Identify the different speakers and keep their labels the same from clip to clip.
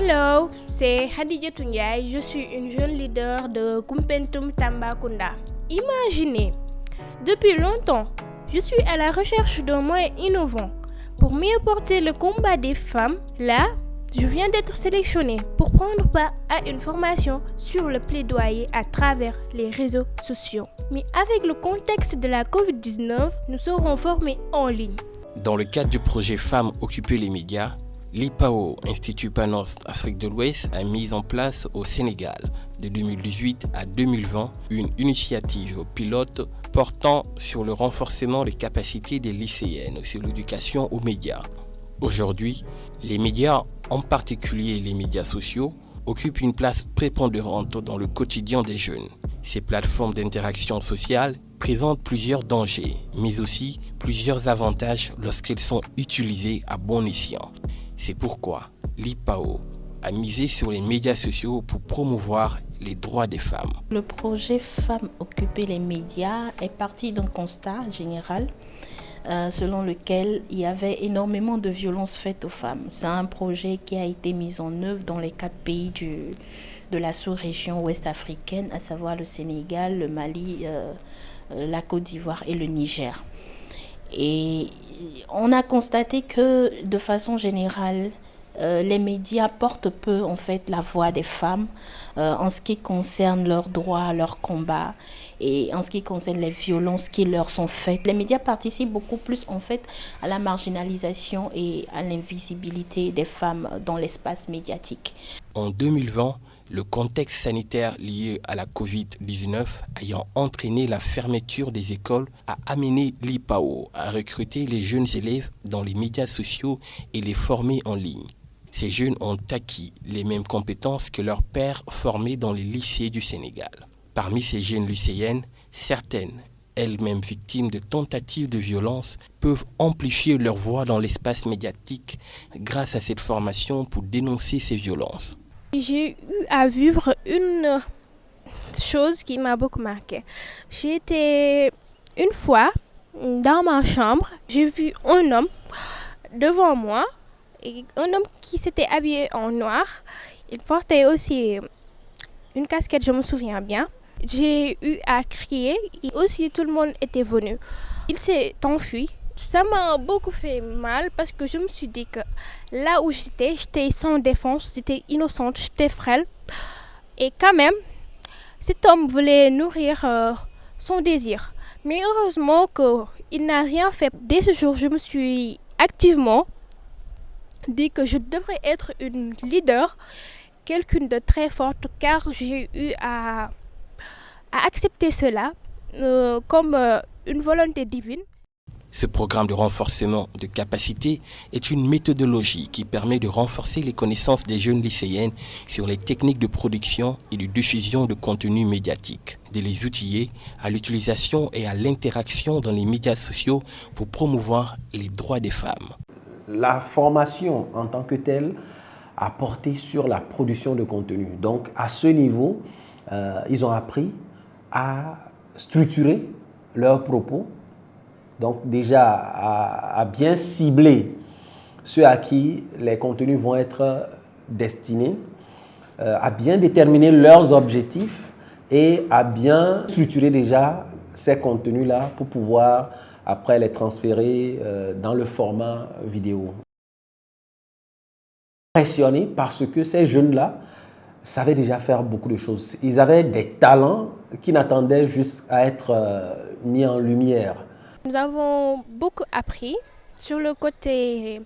Speaker 1: Hello, c'est Khadijatou Ndiaye, je suis une jeune leader de Koumpentoum Tambacounda. Imaginez, depuis longtemps, je suis à la recherche d'un moyen innovant pour mieux porter le combat des femmes. Là, je viens d'être sélectionnée pour prendre part à une formation sur le plaidoyer à travers les réseaux sociaux. Mais avec le contexte de la COVID-19, nous serons formés en ligne.
Speaker 2: Dans le cadre du projet Femmes occuper les médias, l'IPAO, Institut Panos Afrique de l'Ouest, a mis en place au Sénégal, de 2018 à 2020, une initiative pilote portant sur le renforcement des capacités des lycéennes sur l'éducation aux médias. Aujourd'hui, les médias, en particulier les médias sociaux, occupent une place prépondérante dans le quotidien des jeunes. Ces plateformes d'interaction sociale présentent plusieurs dangers, mais aussi plusieurs avantages lorsqu'elles sont utilisées à bon escient. C'est pourquoi l'IPAO a misé sur les médias sociaux pour promouvoir les droits des femmes.
Speaker 3: Le projet Femmes occuper les médias est parti d'un constat général selon lequel il y avait énormément de violences faites aux femmes. C'est un projet qui a été mis en œuvre dans les 4 pays de la sous-région ouest africaine, à savoir le Sénégal, le Mali, la Côte d'Ivoire et le Niger. Et on a constaté que de façon générale, les médias portent peu en fait la voix des femmes en ce qui concerne leurs droits, leurs combats et en ce qui concerne les violences qui leur sont faites. Les médias participent beaucoup plus en fait à la marginalisation et à l'invisibilité des femmes dans l'espace médiatique.
Speaker 2: En 2020, le contexte sanitaire lié à la Covid-19 ayant entraîné la fermeture des écoles a amené l'IPAO à recruter les jeunes élèves dans les médias sociaux et les former en ligne. Ces jeunes ont acquis les mêmes compétences que leurs pairs formés dans les lycées du Sénégal. Parmi ces jeunes lycéennes, certaines, elles-mêmes victimes de tentatives de violence, peuvent amplifier leur voix dans l'espace médiatique grâce à cette formation pour dénoncer ces violences.
Speaker 1: J'ai eu à vivre une chose qui m'a beaucoup marquée. J'étais une fois dans ma chambre, j'ai vu un homme devant moi, et un homme qui s'était habillé en noir. Il portait aussi une casquette, je me souviens bien. J'ai eu à crier et aussi tout le monde était venu. Il s'est enfui. Ça m'a beaucoup fait mal parce que je me suis dit que là où j'étais sans défense, j'étais innocente, j'étais frêle. Et quand même, cet homme voulait nourrir son désir. Mais heureusement qu'il n'a rien fait. Dès ce jour, je me suis activement dit que je devrais être une leader, quelqu'une de très forte, car j'ai eu à accepter cela comme une volonté divine.
Speaker 2: Ce programme de renforcement de capacité est une méthodologie qui permet de renforcer les connaissances des jeunes lycéennes sur les techniques de production et de diffusion de contenu médiatique, de les outiller à l'utilisation et à l'interaction dans les médias sociaux pour promouvoir les droits des femmes.
Speaker 4: La formation en tant que telle a porté sur la production de contenu. Donc à ce niveau, ils ont appris à structurer leurs propos. Donc déjà à bien cibler ceux à qui les contenus vont être destinés, à bien déterminer leurs objectifs et à bien structurer déjà ces contenus-là pour pouvoir après les transférer dans le format vidéo. Impressionné parce que ces jeunes-là savaient déjà faire beaucoup de choses. Ils avaient des talents qui n'attendaient juste à être mis en lumière.
Speaker 1: Nous avons beaucoup appris sur le côté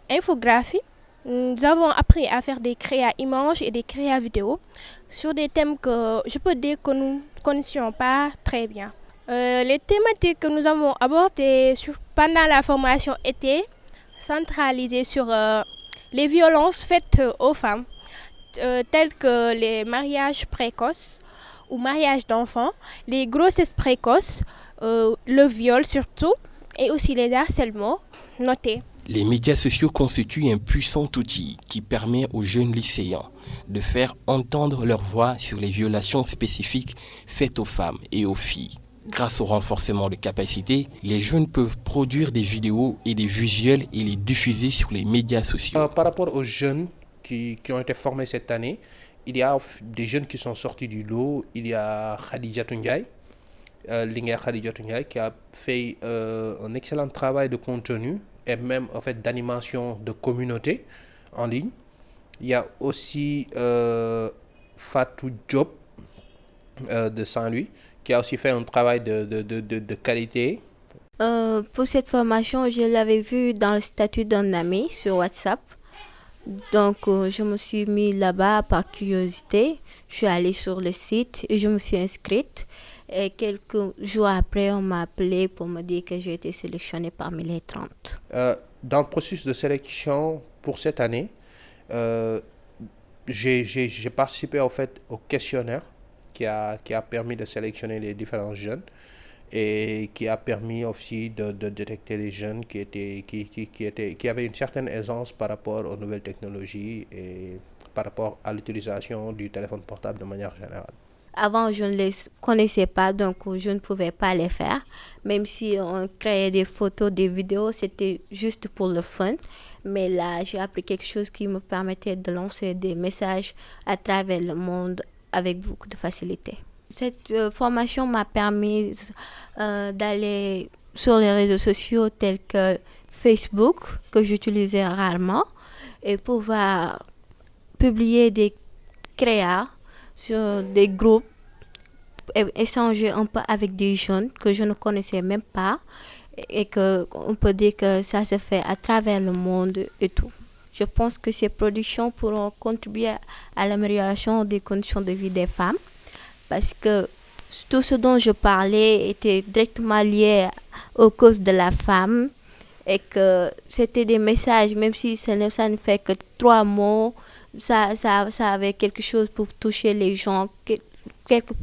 Speaker 1: infographie. Nous avons appris à faire des créas images et des créas vidéo sur des thèmes que je peux dire que nous ne connaissions pas très bien. Les thématiques que nous avons abordées pendant la formation étaient centralisées sur les violences faites aux femmes, telles que les mariages précoces ou mariages d'enfants, les grossesses précoces, le viol surtout, et aussi les harcèlements notés.
Speaker 2: Les médias sociaux constituent un puissant outil qui permet aux jeunes lycéens de faire entendre leur voix sur les violations spécifiques faites aux femmes et aux filles. Grâce au renforcement de capacités, les jeunes peuvent produire des vidéos et des visuels et les diffuser sur les médias sociaux.
Speaker 5: Par rapport aux jeunes, qui ont été formés cette année. Il y a des jeunes qui sont sortis du lot. Il y a Khadijatou Ndiaye, Linguère Khadijatou Ndiaye, qui a fait un excellent travail de contenu et même en fait d'animation de communauté en ligne. Il y a aussi Fatou Diop de Saint-Louis, qui a aussi fait un travail de qualité.
Speaker 6: Pour cette formation, je l'avais vue dans le statut d'un ami sur WhatsApp. Donc, je me suis mis là-bas par curiosité. Je suis allée sur le site et je me suis inscrite. Et quelques jours après, on m'a appelé pour me dire que j'ai été sélectionnée parmi les 30.
Speaker 5: Dans le processus de sélection pour cette année, j'ai participé en fait au questionnaire qui a permis de sélectionner les différents jeunes et qui a permis aussi de détecter les jeunes qui avaient une certaine aisance par rapport aux nouvelles technologies et par rapport à l'utilisation du téléphone portable de manière générale.
Speaker 6: Avant, je ne les connaissais pas, donc je ne pouvais pas les faire. Même si on créait des photos, des vidéos, c'était juste pour le fun. Mais là, j'ai appris quelque chose qui me permettait de lancer des messages à travers le monde avec beaucoup de facilité. Cette formation m'a permis d'aller sur les réseaux sociaux tels que Facebook, que j'utilisais rarement, et pouvoir publier des créas sur des groupes et échanger un peu avec des jeunes que je ne connaissais même pas et qu'on peut dire que ça se fait à travers le monde et tout. Je pense que ces productions pourront contribuer à l'amélioration des conditions de vie des femmes parce que tout ce dont je parlais était directement lié aux causes de la femme et que c'était des messages, même si ça ne fait que 3 mots, ça avait quelque chose pour toucher les gens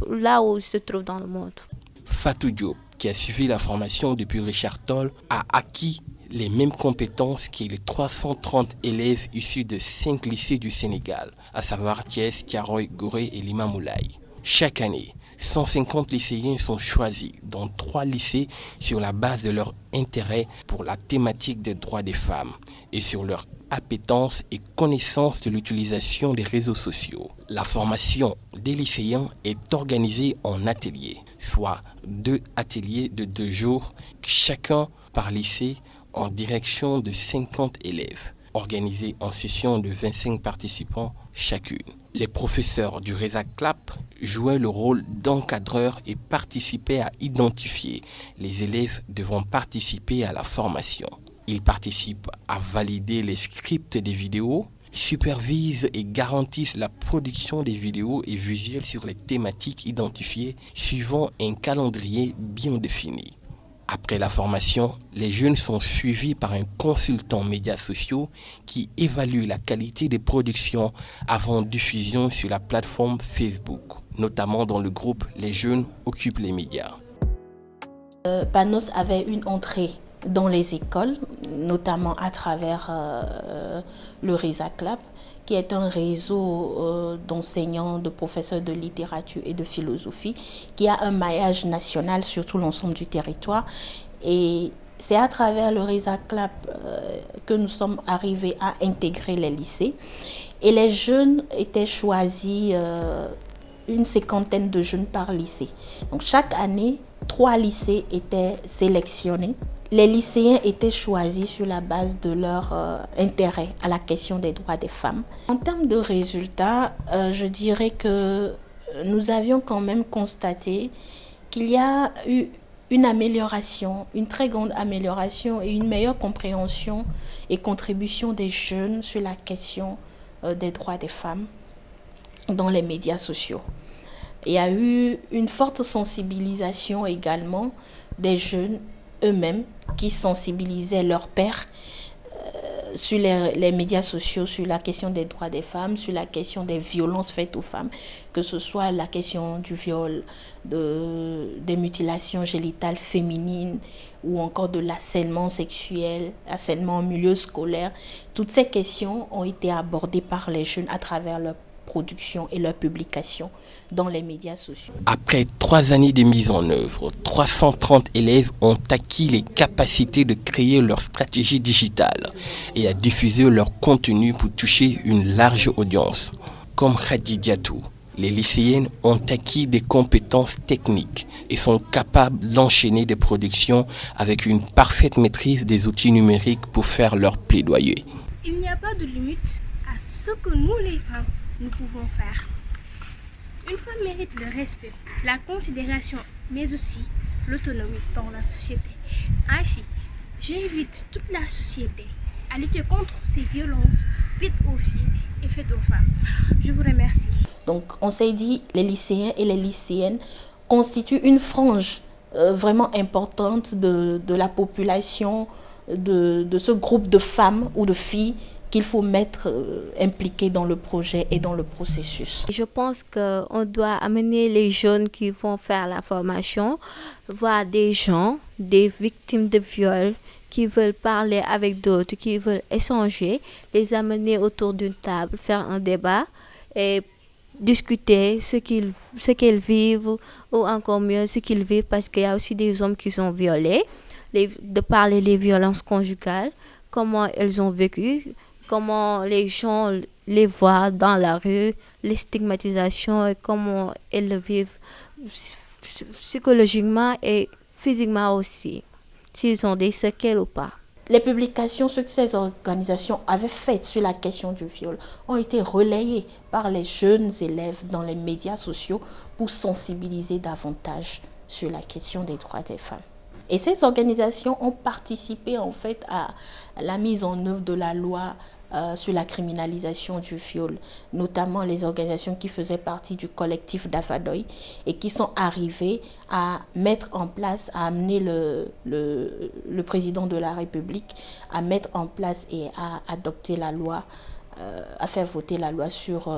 Speaker 6: là où ils se trouvent dans le monde.
Speaker 2: Fatou Diop, qui a suivi la formation depuis Richard Toll, a acquis les mêmes compétences que les 330 élèves issus de 5 lycées du Sénégal, à savoir Thiès, Thiaroye, Gorée et Limamoulaye. Chaque année, 150 lycéens sont choisis dans 3 lycées sur la base de leur intérêt pour la thématique des droits des femmes et sur leur appétence et connaissance de l'utilisation des réseaux sociaux. La formation des lycéens est organisée en ateliers, soit 2 ateliers de 2 jours, chacun par lycée en direction de 50 élèves, organisés en sessions de 25 participants chacune. Les professeurs du RESA-CLAP jouaient le rôle d'encadreurs et participaient à identifier les élèves devant participer à la formation. Ils participent à valider les scripts des vidéos, supervisent et garantissent la production des vidéos et visuels sur les thématiques identifiées suivant un calendrier bien défini. Après la formation, les jeunes sont suivis par un consultant médias sociaux qui évalue la qualité des productions avant diffusion sur la plateforme Facebook, notamment dans le groupe Les Jeunes Occupent les médias.
Speaker 3: Panos avait une entrée dans les écoles, notamment à travers le RESA-CLAP, qui est un réseau d'enseignants, de professeurs de littérature et de philosophie, qui a un maillage national sur tout l'ensemble du territoire. Et c'est à travers le RESA-CLAP que nous sommes arrivés à intégrer les lycées. Et les jeunes étaient choisis, une 50aine de jeunes par lycée. Donc chaque année, 3 lycées étaient sélectionnés. Les lycéens étaient choisis sur la base de leur intérêt à la question des droits des femmes. En termes de résultats, je dirais que nous avions quand même constaté qu'il y a eu une amélioration, une très grande amélioration et une meilleure compréhension et contribution des jeunes sur la question des droits des femmes dans les médias sociaux. Il y a eu une forte sensibilisation également des jeunes eux-mêmes qui sensibilisaient leurs pairs sur les médias sociaux, sur la question des droits des femmes, sur la question des violences faites aux femmes, que ce soit la question du viol, des mutilations génitales féminines ou encore de l'harcèlement sexuel, harcèlement en milieu scolaire. Toutes ces questions ont été abordées par les jeunes à travers production et leur publication dans les médias sociaux.
Speaker 2: Après 3 années de mise en œuvre, 330 élèves ont acquis les capacités de créer leur stratégie digitale et à diffuser leur contenu pour toucher une large audience. Comme Khadijatou, les lycéennes ont acquis des compétences techniques et sont capables d'enchaîner des productions avec une parfaite maîtrise des outils numériques pour faire leur plaidoyer.
Speaker 1: Il n'y a pas de limite à ce que nous les femmes, nous pouvons faire. Une femme mérite le respect, la considération, mais aussi l'autonomie dans la société. Ainsi, j'invite toute la société à lutter contre ces violences faites aux filles et faites aux femmes. Je vous remercie.
Speaker 3: Donc on s'est dit, les lycéens et les lycéennes constituent une frange vraiment importante de la population, de ce groupe de femmes ou de filles qu'il faut mettre impliquées dans le projet et dans le processus.
Speaker 6: Je pense qu'on doit amener les jeunes qui vont faire la formation, voir des gens, des victimes de viol qui veulent parler avec d'autres, qui veulent échanger, les amener autour d'une table, faire un débat et discuter ce qu'elles vivent ou encore mieux ce qu'ils vivent, parce qu'il y a aussi des hommes qui sont violés, de parler des violences conjugales, comment elles ont vécu, comment les gens les voient dans la rue, les stigmatisations et comment elles le vivent psychologiquement et physiquement aussi, s'ils ont des séquelles ou pas.
Speaker 3: Les publications que ces organisations avaient faites sur la question du viol ont été relayées par les jeunes élèves dans les médias sociaux pour sensibiliser davantage sur la question des droits des femmes. Et ces organisations ont participé en fait à la mise en œuvre de la loi sur la criminalisation du viol, notamment les organisations qui faisaient partie du collectif d'Avadoy et qui sont arrivées à mettre en place, à amener le président de la République à mettre en place et à adopter la loi, à faire voter la loi sur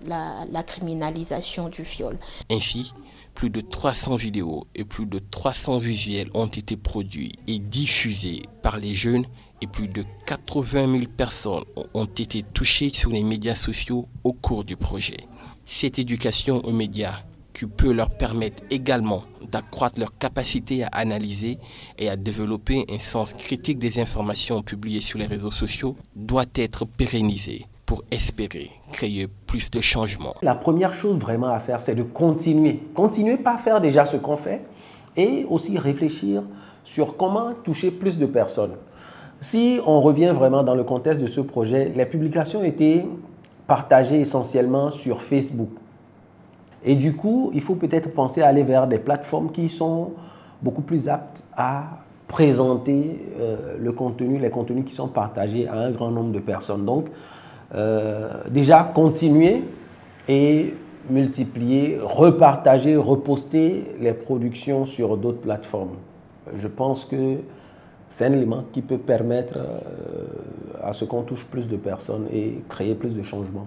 Speaker 3: la criminalisation du viol.
Speaker 2: Ainsi, plus de 300 vidéos et plus de 300 visuels ont été produits et diffusés par les jeunes et plus de 80 000 personnes ont été touchées sur les médias sociaux au cours du projet. Cette éducation aux médias qui peut leur permettre également d'accroître leur capacité à analyser et à développer un sens critique des informations publiées sur les réseaux sociaux doit être pérennisée pour espérer créer plus de changements.
Speaker 4: La première chose vraiment à faire, c'est de continuer. Continuer par faire déjà ce qu'on fait et aussi réfléchir sur comment toucher plus de personnes. Si on revient vraiment dans le contexte de ce projet, les publications étaient partagées essentiellement sur Facebook. Et du coup, il faut peut-être penser à aller vers des plateformes qui sont beaucoup plus aptes à présenter les contenus qui sont partagés à un grand nombre de personnes. Donc, déjà, continuer et multiplier, repartager, reposter les productions sur d'autres plateformes. Je pense que c'est un élément qui peut permettre à ce qu'on touche plus de personnes et créer plus de changements.